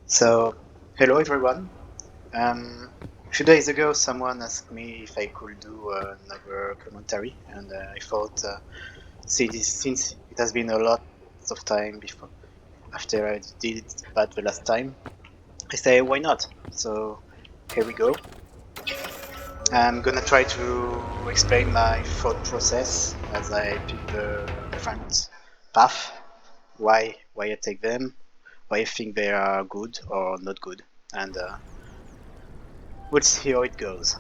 So, hello everyone. A few days ago, someone asked me if I could do another commentary, and I thought, since it has been a lot of time before after I did that the last time, I say why not? So, here we go. I'm gonna try to explain my thought process as I pick the different path, why I take them, why I think they are good or not good, and we'll see how it goes.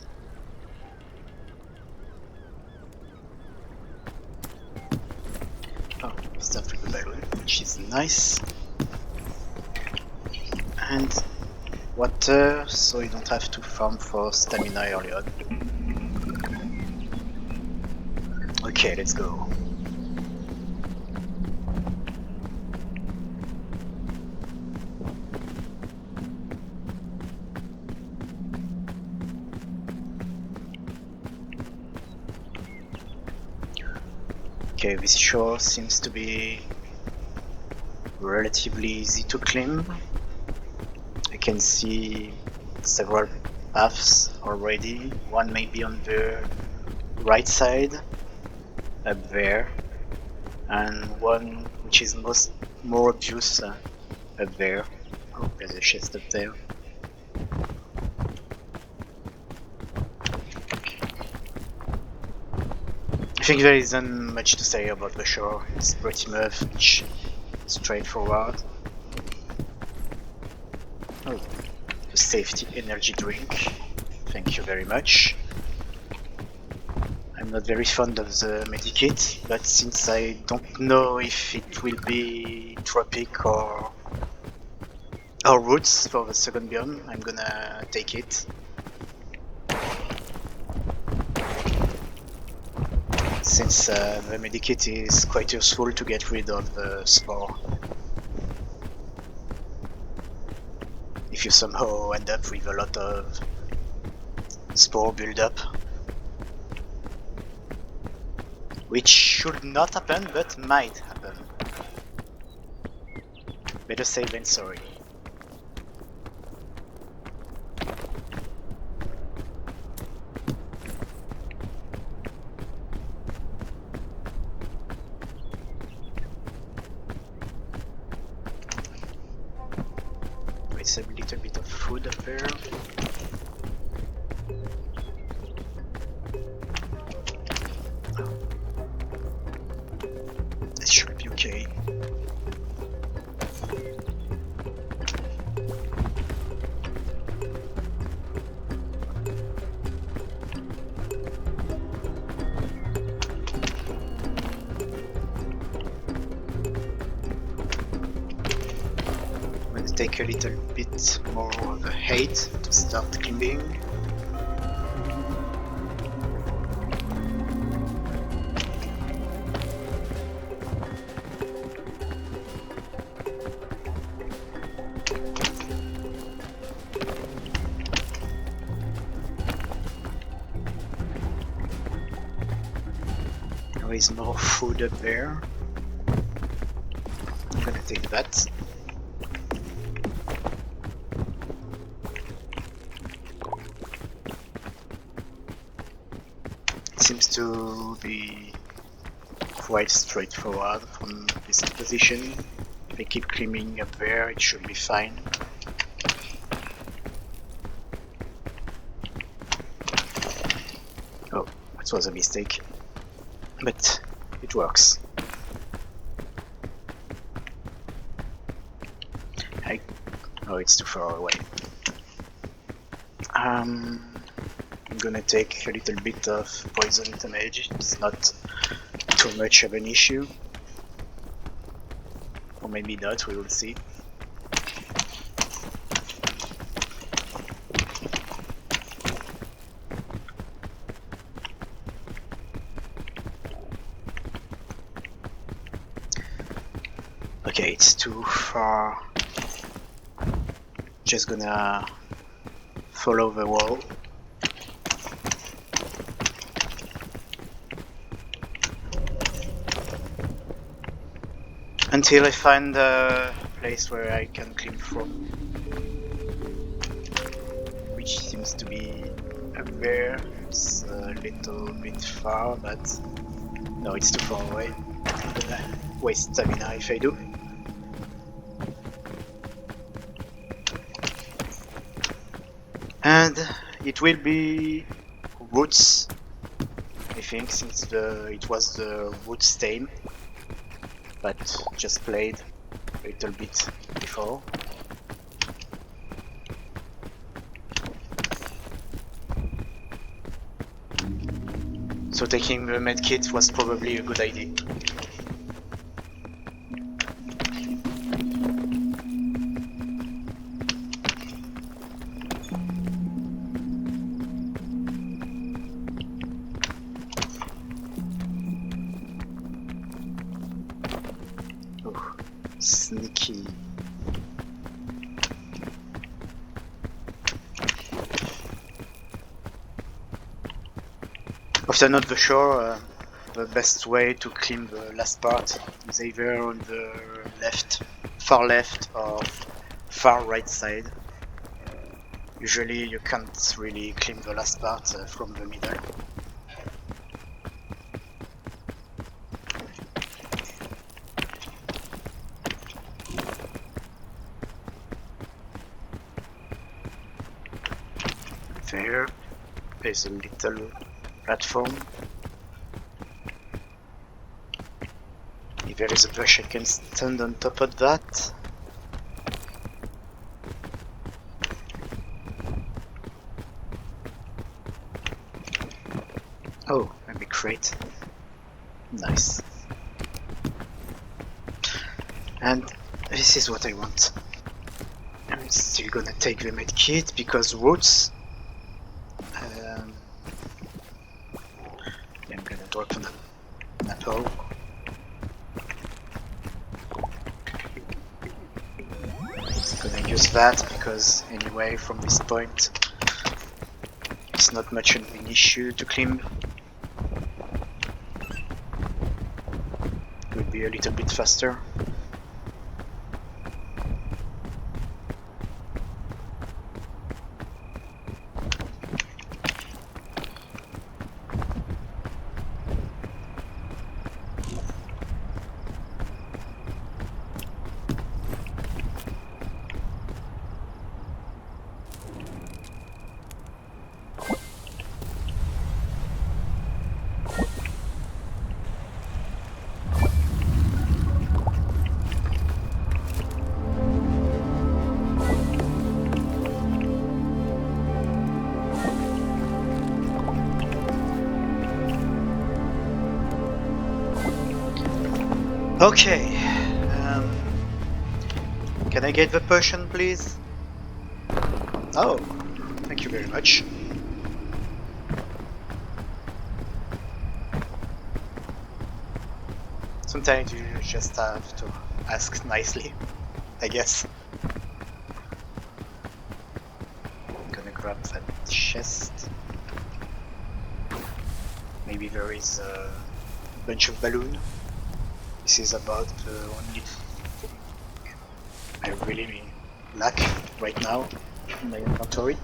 Oh, start with the balloon, which is nice. And water, so you don't have to farm for stamina early on. Okay, let's go. Okay, this shore seems to be relatively easy to climb. I can see several paths already. One may be on the right side, up there, and one which is more obvious up there. Oh, there's a chest up there. I think there isn't much to say about the shore. It's pretty much straightforward. Oh, a safety energy drink. Thank you very much. I'm not very fond of the medikit, but since I don't know if it will be tropic or roots for the second biome, I'm gonna take it. Since the medikit is quite useful to get rid of the spore. If you somehow end up with a lot of spore build-up, which should not happen, but might happen. Better safe than sorry. It's a little bit of food up there. This should be okay. I'm gonna take a little bit more of a hate to start climbing. There is more food up there. I'm gonna take that. It seems to be quite straightforward from this position. If I keep climbing up there, it should be fine. Oh, that was a mistake. But it works. Oh, it's too far away. I'm gonna take a little bit of poison damage. It's not too much of an issue. Or maybe not, we will see. Okay, it's too far. Just gonna follow the wall. Until I find a place where I can climb from, which seems to be up there. It's a little bit far, but no, it's too far away. I'm gonna waste stamina if I do. And it will be woods, I think, since it was the woods theme, but just played a little bit before. So taking the medkit was probably a good idea. Sneaky. After not the sure, the best way to climb the last part is either on the far left or far right side. Usually you can't really climb the last part from the middle. There is a little platform. If there is a bush, I can stand on top of that. Oh, maybe crate. Nice. And this is what I want. I'm still gonna take the medkit because roots. I'm gonna drop an apple. Gonna use that because anyway, from this point, it's not much of an issue to climb. Could be a little bit faster. Okay, can I get the potion, please? Oh, thank you very much. Sometimes you just have to ask nicely, I guess. I'm gonna grab that chest. Maybe there is a bunch of balloons. This is about the only thing I really lack right now in my inventory.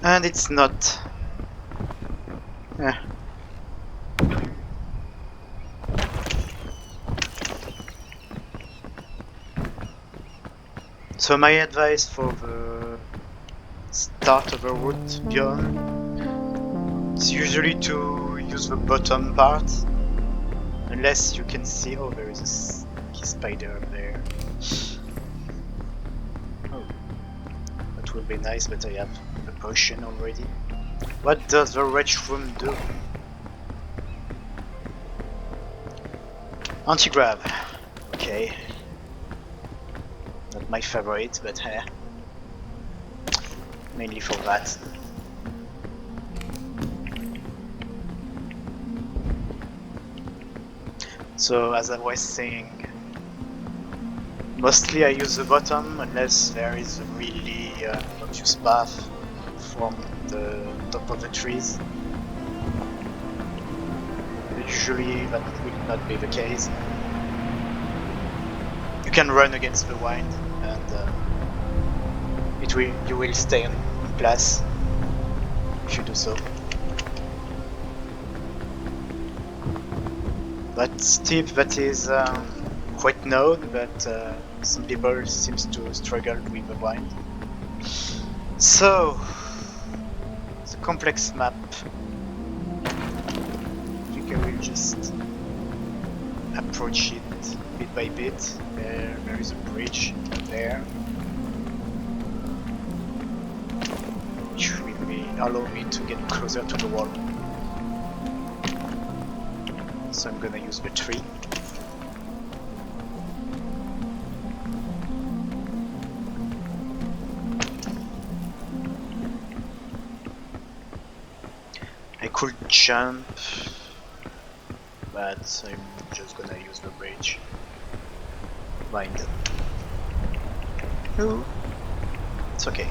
And it's not... So my advice for the start of a route beyond is usually to use the bottom part. Unless you can see, oh, there is a sneaky spider up there. Oh, that would be nice, but I have a potion already. What does the wretched room do? Anti-grab. Okay. Not my favorite, but mainly for that. So as I was saying, mostly I use the bottom unless there is a really obvious path from the top of the trees. Usually that will not be the case. you can run against the wind, and you will stay in place if you do so. That tip that is quite known, but some people seems to struggle with the wind. So it's a complex map. I think I will just approach it bit by bit. There is a bridge there, which will allow me to get closer to the wall. So I'm gonna use the tree. I could jump, but I'm just gonna use the bridge. Wind. Ooh. It's okay.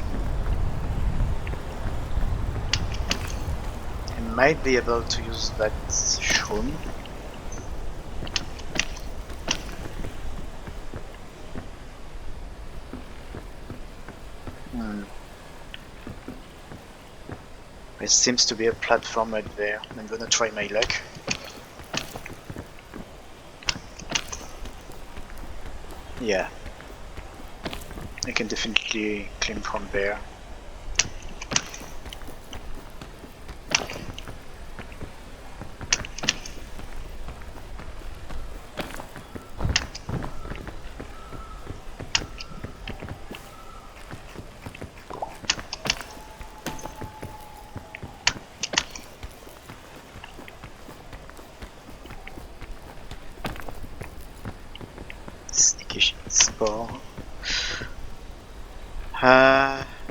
I might be able to use that shroom. There seems to be a platform right there. I'm gonna try my luck. Yeah. I can definitely climb from there. Sticky spore.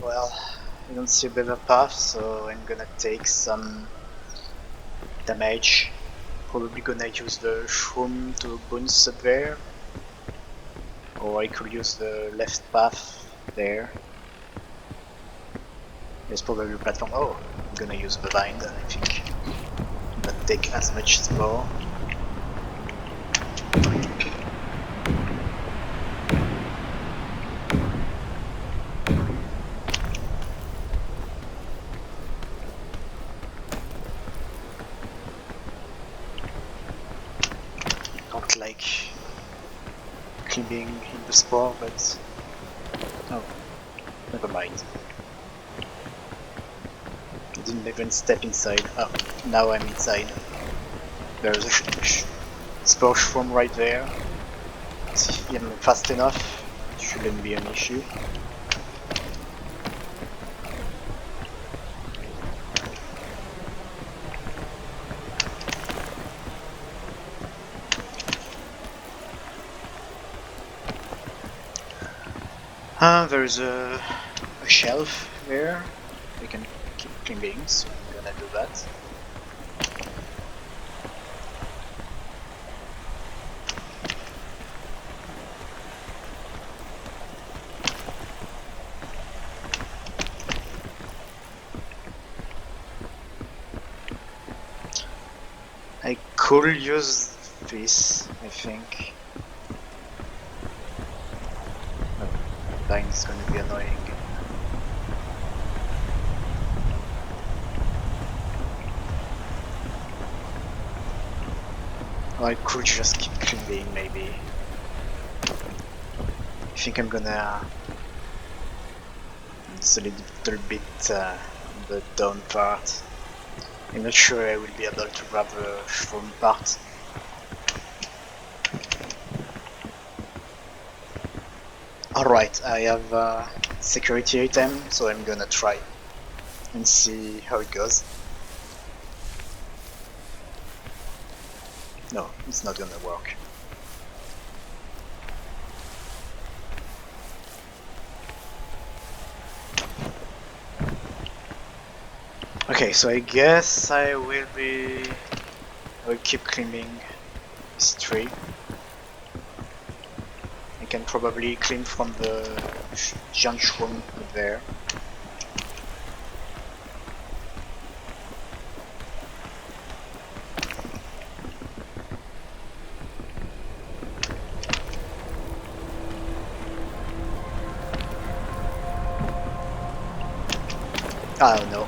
Well, I don't see a better path, so I'm gonna take some damage. Probably gonna use the shroom to bounce up there. Or I could use the left path there. There's probably a platform. Oh, I'm gonna use the bind, I think. Not take as much spore. Don't like climbing in the spore, but oh, never mind. I didn't even step inside. Oh, now I'm inside. There's a spore shroom right there. If I'm fast enough, it shouldn't be an issue. There's a shelf there. We can keep climbing, so I'm gonna do that. I could use this, I think. Dying is going to be annoying. Or I could just keep climbing, maybe. I think I'm gonna... It's a little bit on the down part. I'm not sure I will be able to grab the shroom part. Alright, I have a security item, so I'm gonna try and see how it goes. No, it's not gonna work. Okay, so I guess I will keep climbing this tree. I can probably climb from the giant shroom there. Oh no.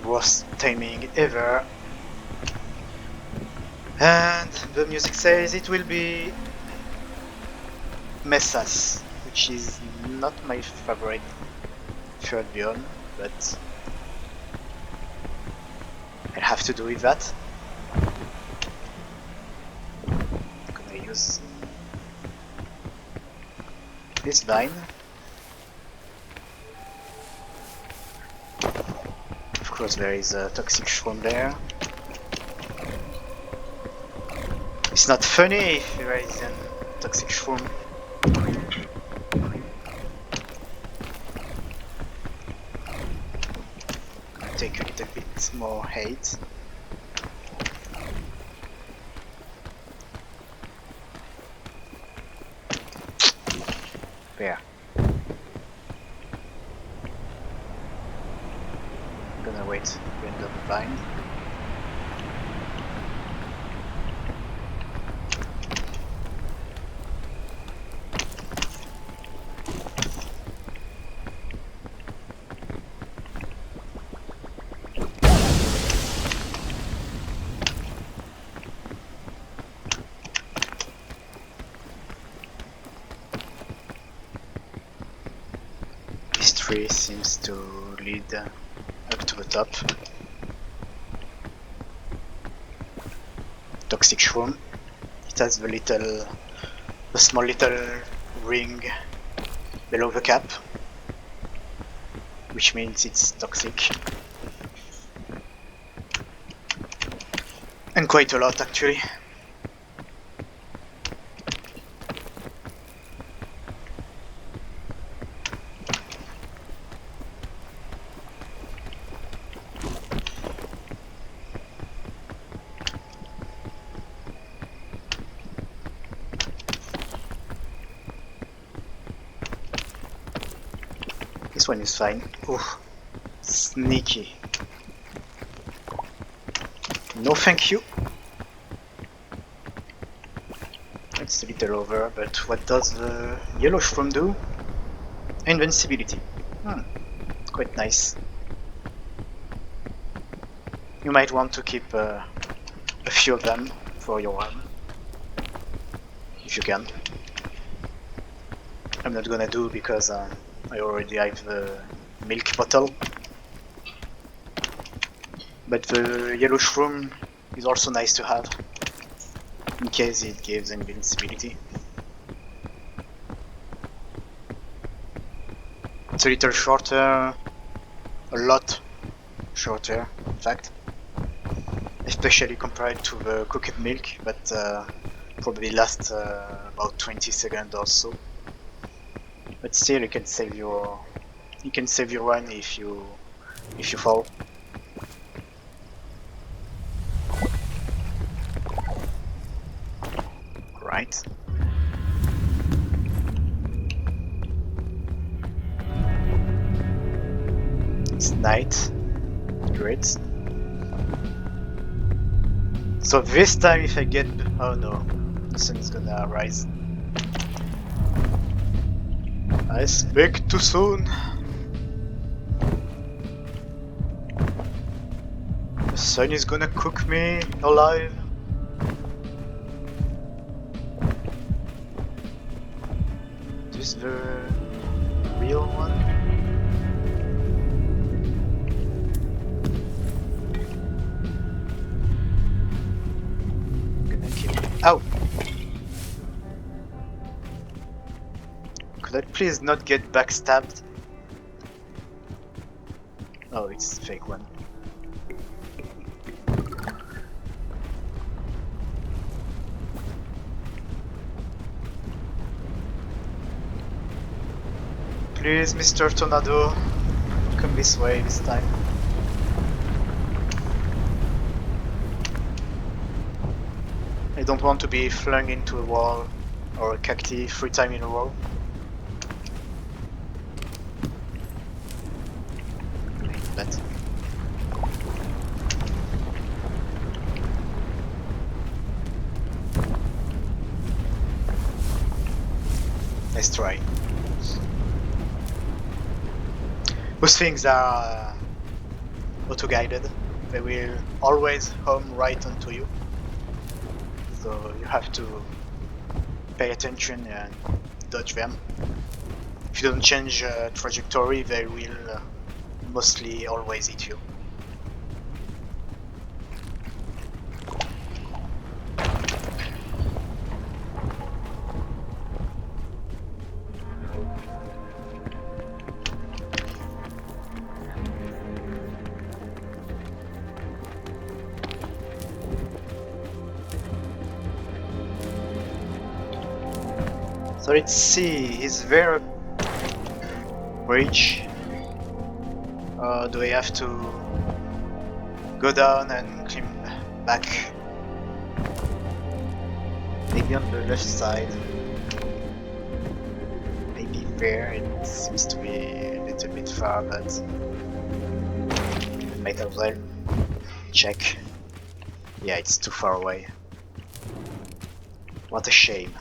Worst timing ever. And the music says it will be Mesas, which is not my favorite third biome, but I'll have to do with that. I'm gonna use this vine. Of course there is a toxic shroom there. It's not funny if there is a toxic shroom. Gonna take a little bit more hate. There. I'm gonna wait to end up the vine. This tree seems to lead up to the top. Toxic shroom. It has the small little ring below the cap, which means it's toxic. And quite a lot actually. This one is fine. Ooh, sneaky. No thank you. It's a little over, but what does the yellow shroom do? Invincibility. Quite nice. You might want to keep a few of them for your arm, if you can. I'm not gonna do because I already have the milk bottle. But the yellow shroom is also nice to have, in case it gives invincibility. It's a little shorter, a lot shorter in fact, especially compared to the cooked milk, but probably lasts about 20 seconds or so. But still, you can save your run if you fall. Right. It's night. Great. So this time, if I get, oh no, the sun is gonna rise. I speak too soon. The sun is gonna cook me alive. This is the real one. I'm gonna kill it. Ow! Could I please not get backstabbed? Oh, it's a fake one. Please, Mr. Tornado, come this way this time. I don't want to be flung into a wall or a cacti 3 times in a row. That. Nice try. Those things are auto-guided. They will always home right onto you. So you have to pay attention and dodge them. If you don't change trajectory, they will mostly always hit you. So let's see, is there a bridge? Or do I have to go down and climb back? Maybe on the left side. Maybe there, it seems to be a little bit far, but might as well check. Yeah, it's too far away. What a shame.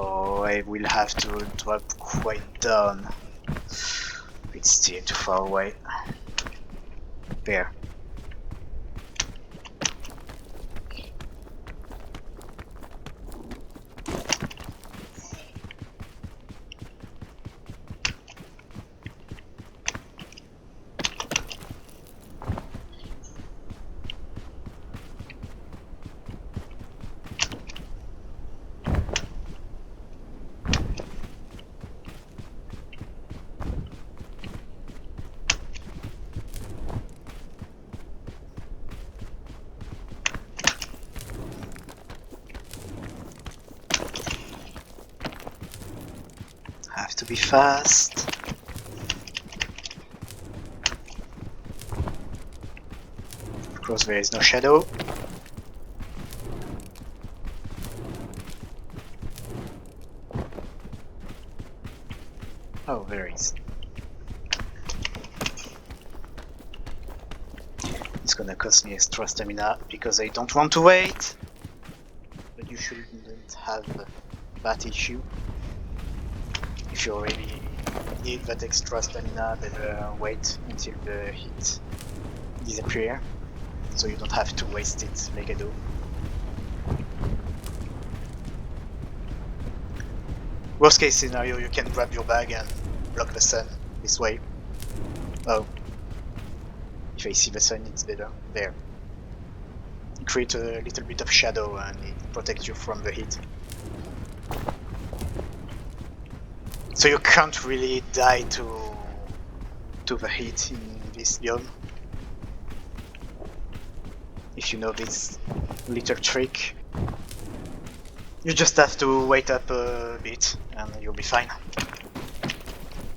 Oh, I will have to drop quite down. It's still too far away. There. Have to be fast. Of course, there is no shadow. Oh, there is. It's gonna cost me extra stamina because I don't want to wait. But you shouldn't have that issue. If you really need that extra stamina, better wait until the heat disappears, so you don't have to waste it like I do. Worst case scenario, you can grab your bag and block the sun this way. Oh, if I see the sun, it's better. There. Create a little bit of shadow and it protects you from the heat. So you can't really die to the heat in this biome. If you know this little trick, you just have to wait up a bit and you'll be fine.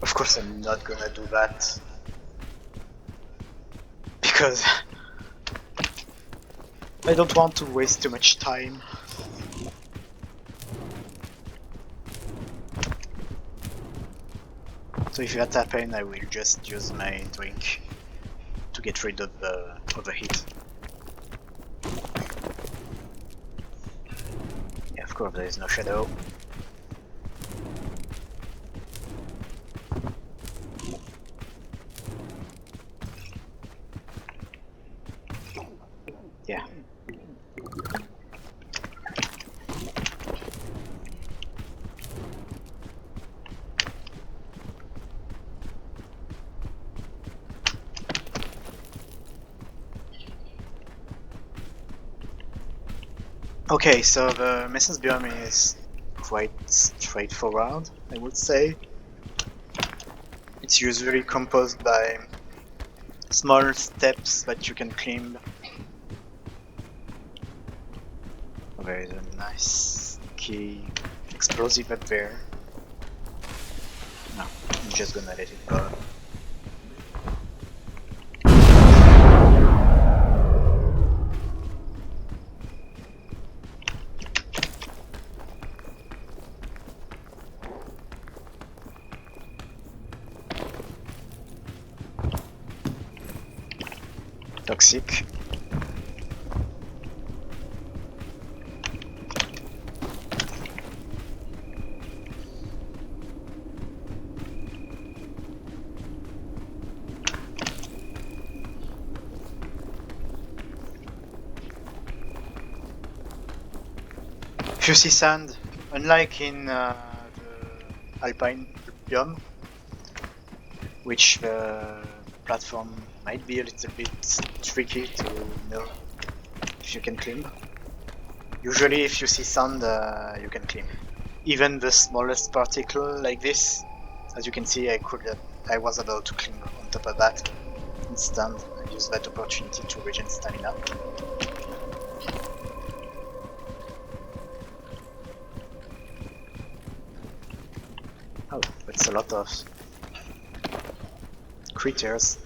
Of course I'm not gonna do that because I don't want to waste too much time. So if that happens, I will just use my drink to get rid of the heat. Yeah, of course there is no shadow. Yeah. Okay, so the Mesas biome is quite straightforward, I would say. It's usually composed by small steps that you can climb. There is a nice key explosive up there. No, I'm just gonna let it go. Toxic. If you see sand, unlike in the alpine biome, which the platform might be a little bit tricky to know if you can climb. Usually if you see sand, you can climb. Even the smallest particle like this, as you can see, I was able to climb on top of that and stand and use that opportunity to regen stamina. Oh, that's a lot of critters.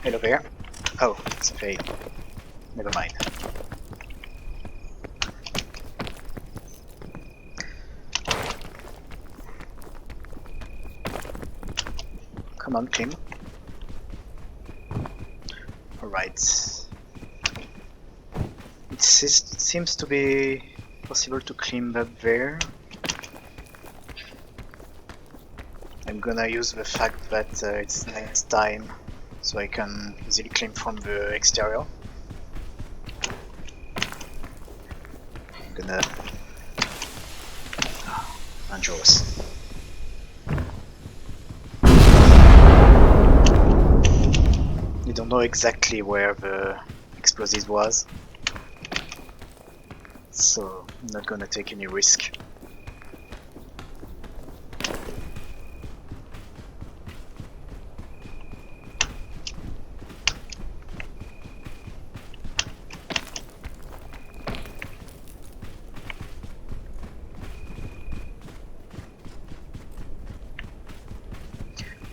Hello there. Oh, it's a fail. Never mind. Come on, climb. Alright. It seems to be possible to climb up there. I'm gonna use the fact that it's night time, so I can easily climb from the exterior. I'm gonna... dangerous. You don't know exactly where the explosive was, so I'm not gonna take any risk.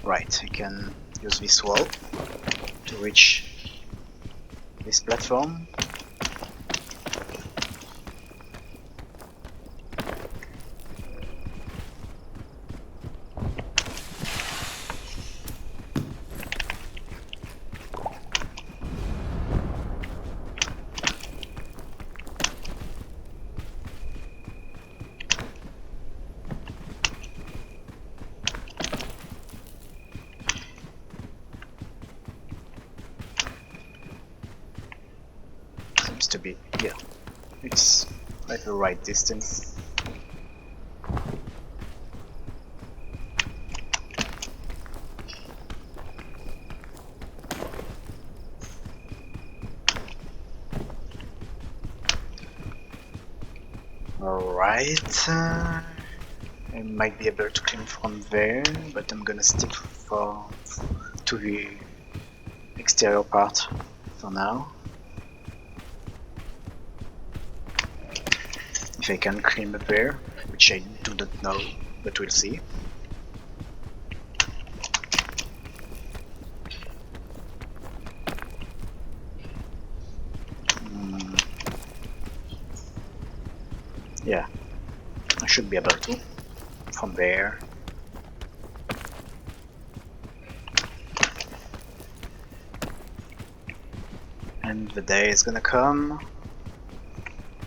Right, I can use this wall to reach this platform. To be, yeah, it's at the right distance. Alright, I might be able to climb from there, but I'm gonna stick to the exterior part for now. If I can climb up there, which I do not know, but we'll see. Yeah, I should be able to, from there. And the day is gonna come,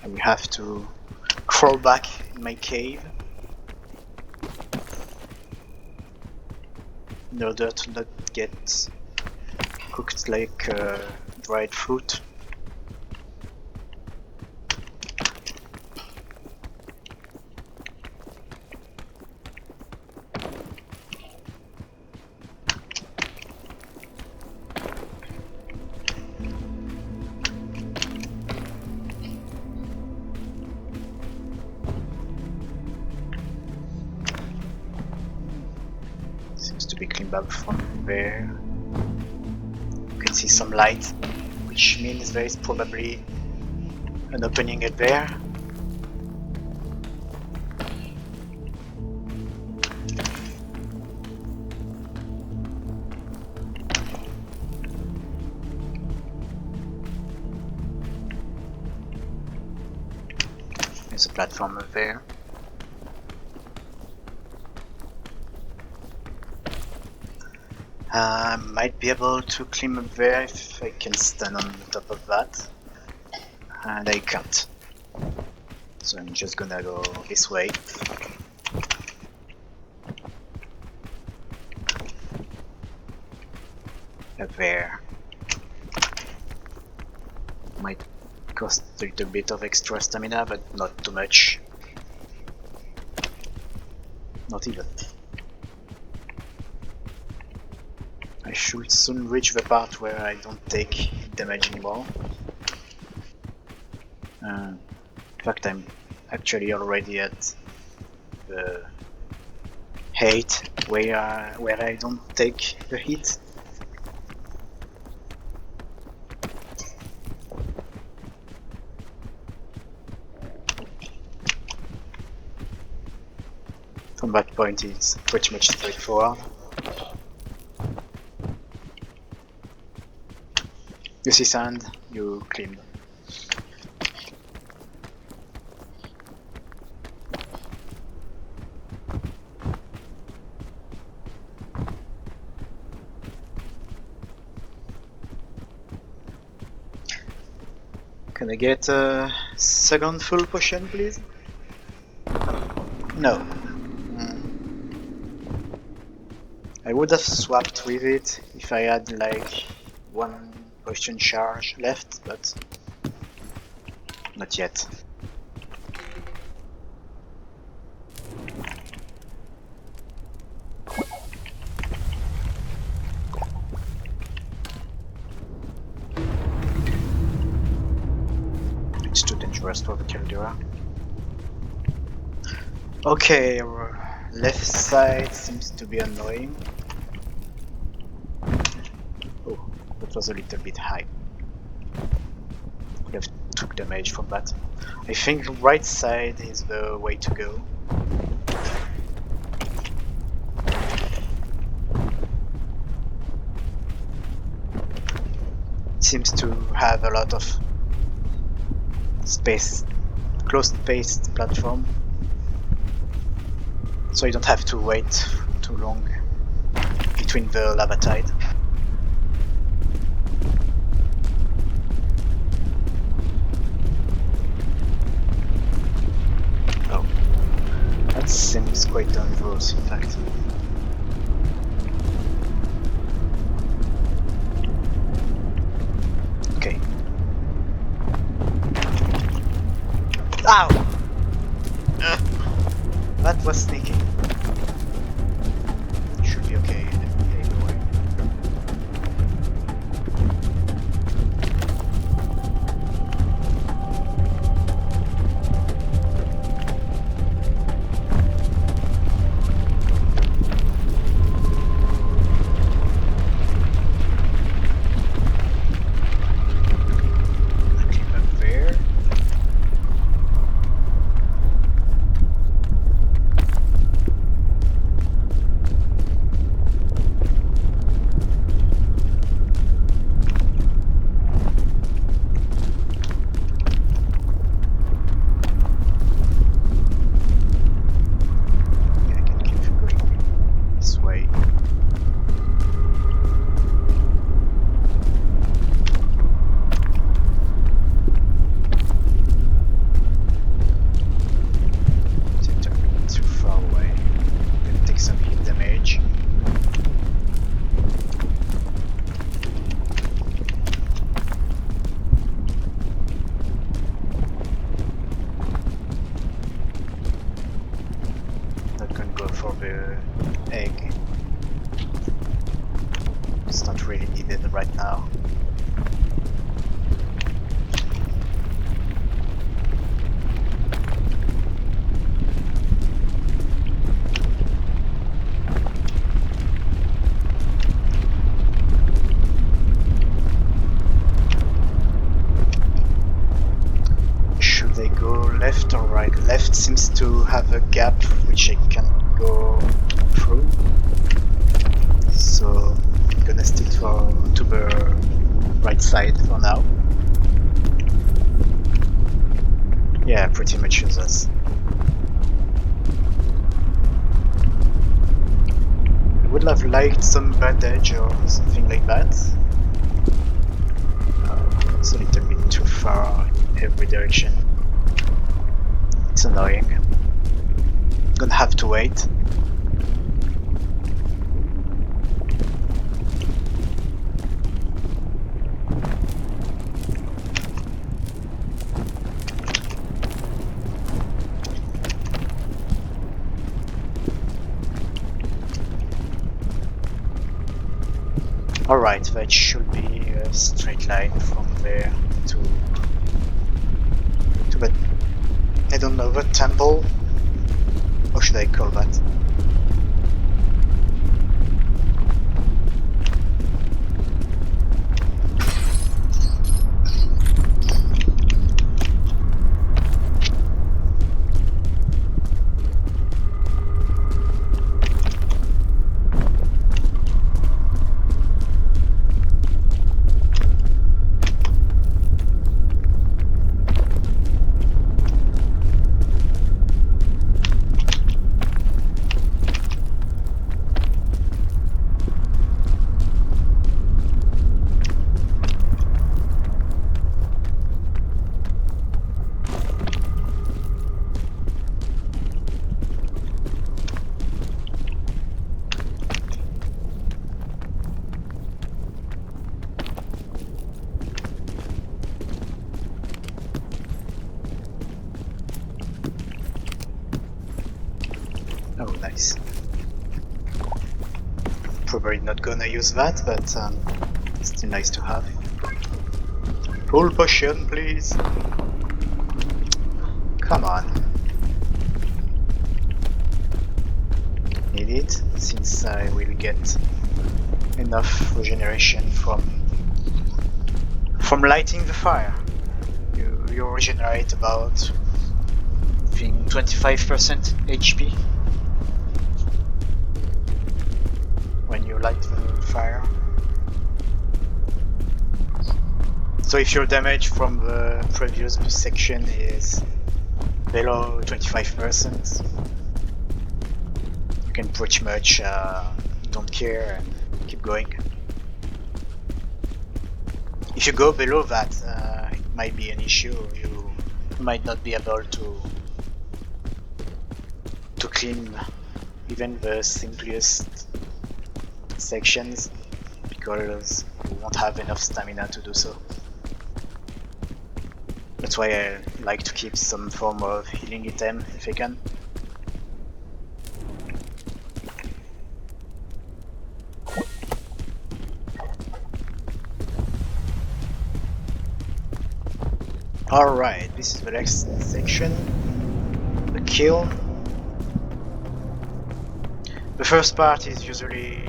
and we have to crawl back in my cave in order to not get cooked like dried fruit. Up from there. You can see some light, which means there is probably an opening at there. There's a platform up there. I might be able to climb up there if I can stand on the top of that, and I can't. So I'm just gonna go this way. Up there. Might cost a little bit of extra stamina, but not too much. Not even. I should soon reach the part where I don't take damage anymore. In fact, I'm actually already at the 8 where I don't take the hit. From that point, it's pretty much straightforward. You see sand, you clean. Can I get a second full potion, please? No. I would have swapped with it if I had like 1 potion charge left, but not yet. It's too dangerous for the Caldera. Okay, our left side seems to be annoying. Oh, that was a little bit high. Could have took damage from that. I think right side is the way to go. It seems to have a lot of space, closed-spaced platform, so you don't have to wait too long between the lava tide. Oh, that seems quite dangerous, in fact. Okay. Ow! That was sneaky. Should be okay either way. Okay, up there. For the egg. It's not really needed right now. Should I go left or right? Left seems to have a gap which I can't go through, so I'm gonna stick to the right side for now. Yeah, pretty much useless. I would have liked some bandage or something like that. It's a little bit too far in every direction. It's annoying. Gonna have to wait. Alright, that should be a straight line from there to the, I don't know, the temple? How should I call that? Oh, nice. Probably not gonna use that, but still nice to have. Full potion, please. Come on. Need it, since I will get enough regeneration from lighting the fire. You regenerate about, I think, 25% HP when you light the fire. So if your damage from the previous section is below 25%, you can pretty much don't care and keep going. If you go below that, it might be an issue. You might not be able to clean even the simplest sections because you won't have enough stamina to do so. That's why I like to keep some form of healing item if I can. Alright, this is the next section, the Kiln. The first part is usually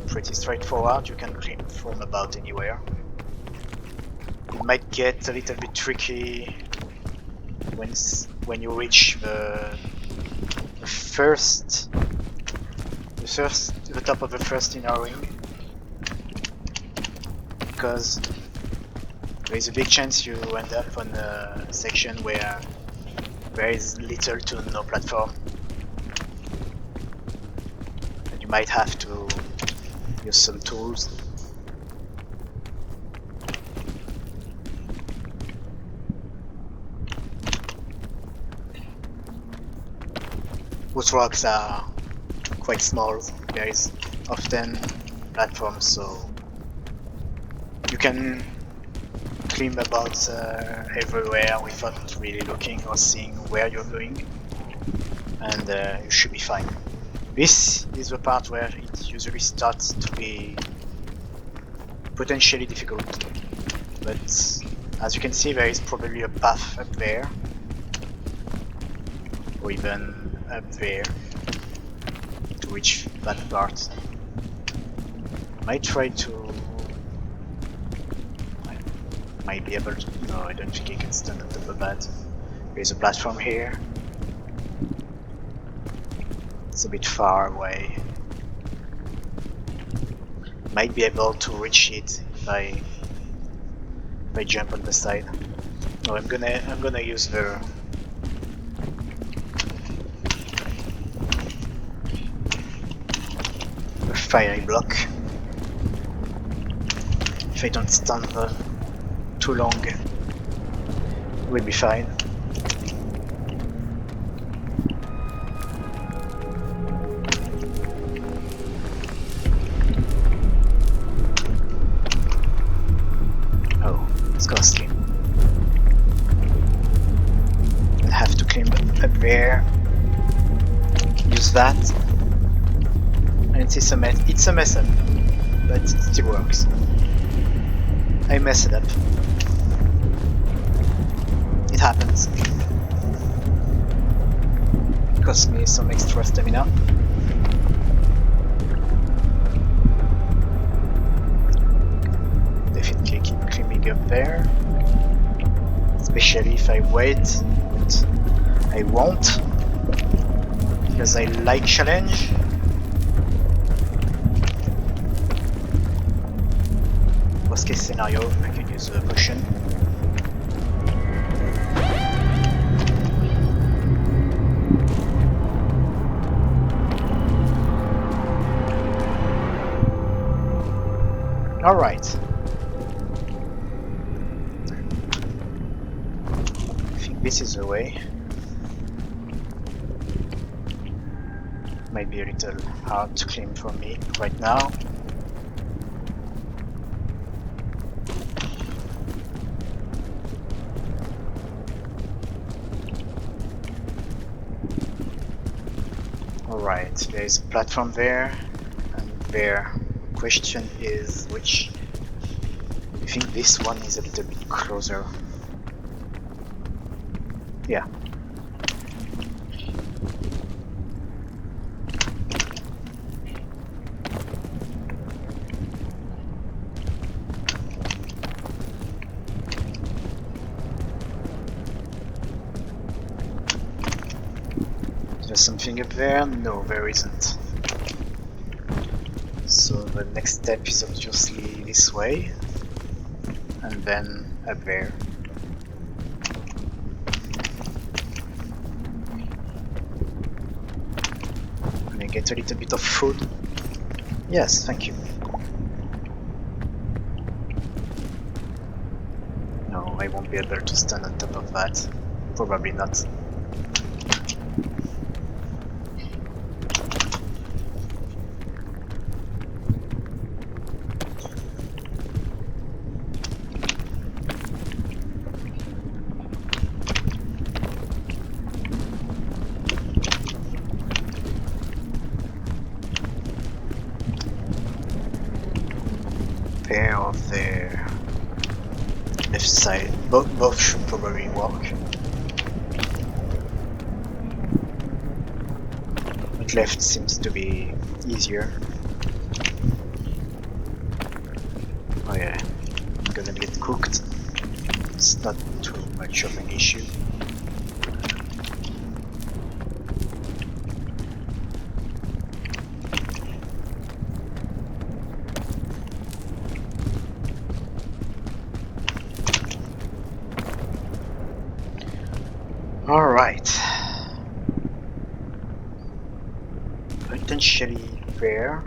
pretty straightforward, you can clean from about anywhere. It might get a little bit tricky when you reach the top of the first inner ring, because there is a big chance you end up on a section where there is little to no platform, and you might have to use some tools. Those rocks are quite small, there is often platforms, so you can climb about everywhere without really looking or seeing where you're going, and you should be fine. This is the part where it usually starts to be potentially difficult, but as you can see there is probably a path up there, or even up there to reach that part. I might try to... I might be able to... No, I don't think I can stand on top of that. There's a platform here. It's a bit far away. Might be able to reach it if I jump on the side. No, I'm gonna use the fiery block. If I don't stand too long, we'll be fine. Oh, it's costly. I have to climb up there. Use that. And it's a mess up, but it still works. I messed it up. It happens. Cost me some extra stamina. Definitely keep climbing up there. Especially if I wait, but I won't. Because I like challenge. Worst case scenario, I can use a potion. Alright. I think this is the way. Might be a little hard to climb for me right now. Alright, there is a platform there and there. Question is which. I think this one is a little bit closer. Yeah. There's something up there? No, there isn't. So the next step is obviously this way, and then up there. Can I get a little bit of food? Yes, thank you. No, I won't be able to stand on top of that. Probably not. There or there. Left side. Both should probably work. But left seems to be easier. Oh yeah, I'm gonna get cooked. It's not too much of an issue. Alright. Potentially there.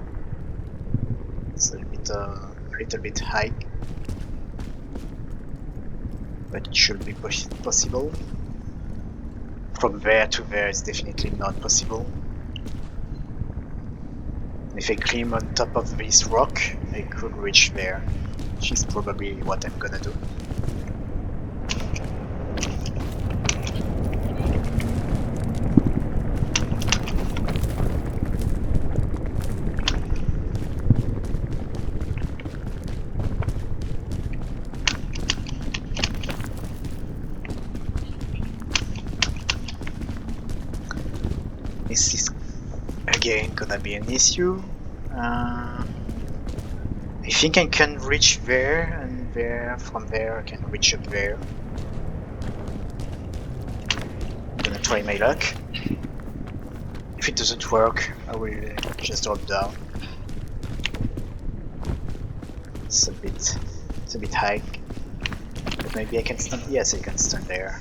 It's a little bit high. But it should be possible. From there to there is definitely not possible. If I climb on top of this rock, I could reach there, which is probably what I'm gonna do. This is again gonna be an issue. I think I can reach there, and there, from there I can reach up there. I'm gonna try my luck. If it doesn't work, I will just drop down. It's a bit high. But maybe I can stand, yes I can stand there.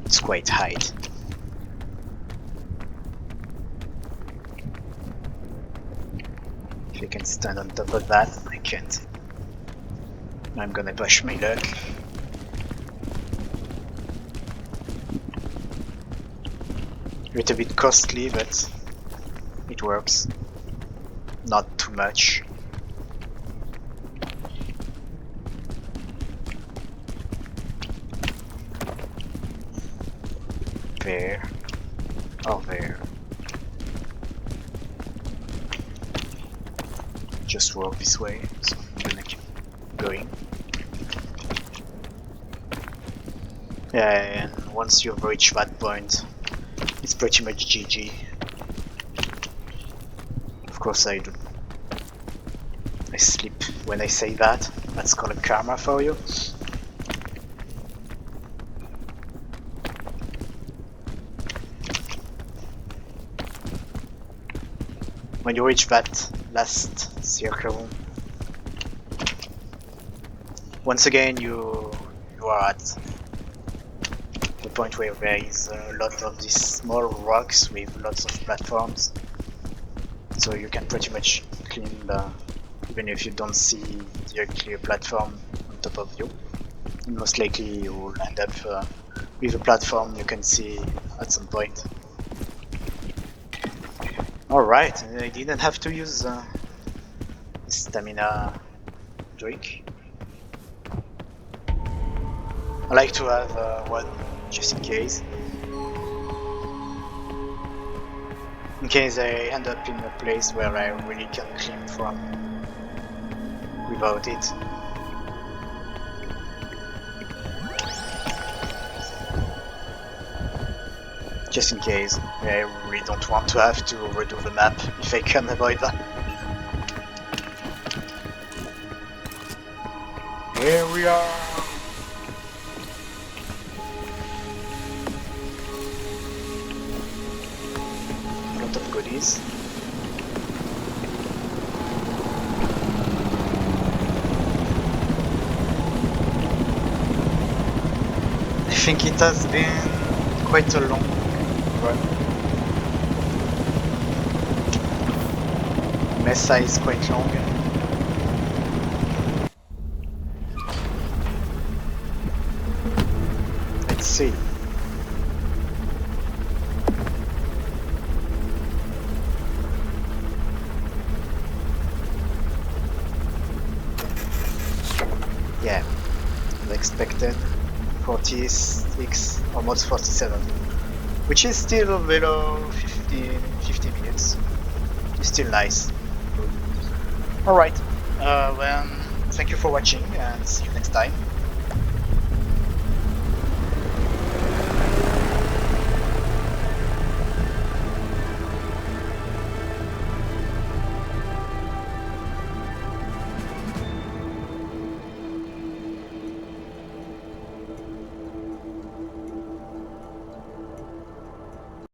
It's quite high. If I can stand on top of that, I can't. I'm gonna push my luck. A little bit costly, but it works. Not too much. There. Oh, there. just work this way, so I'm gonna keep going. Yeah, and once you've reached that point, it's pretty much GG. Of course I sleep when I say that. That's called a karma for you. When you reach that last circle, once again you are at the point where there is a lot of these small rocks with lots of platforms, so you can pretty much climb even if you don't see directly a platform on top of you. Most likely you will end up with a platform you can see at some point. Alright, I didn't have to use stamina drink. I like to have one just in case. In case I end up in a place where I really can't climb from without it. Just in case, I really don't want to have to redo the map if I can avoid that. Here we are! A lot of goodies. I think it has been quite a long run. Mesa is quite long. Let's see. Yeah, as expected. 46, almost 47, which is still below 50 minutes. It's still nice. Alright, well, thank you for watching and see you next time.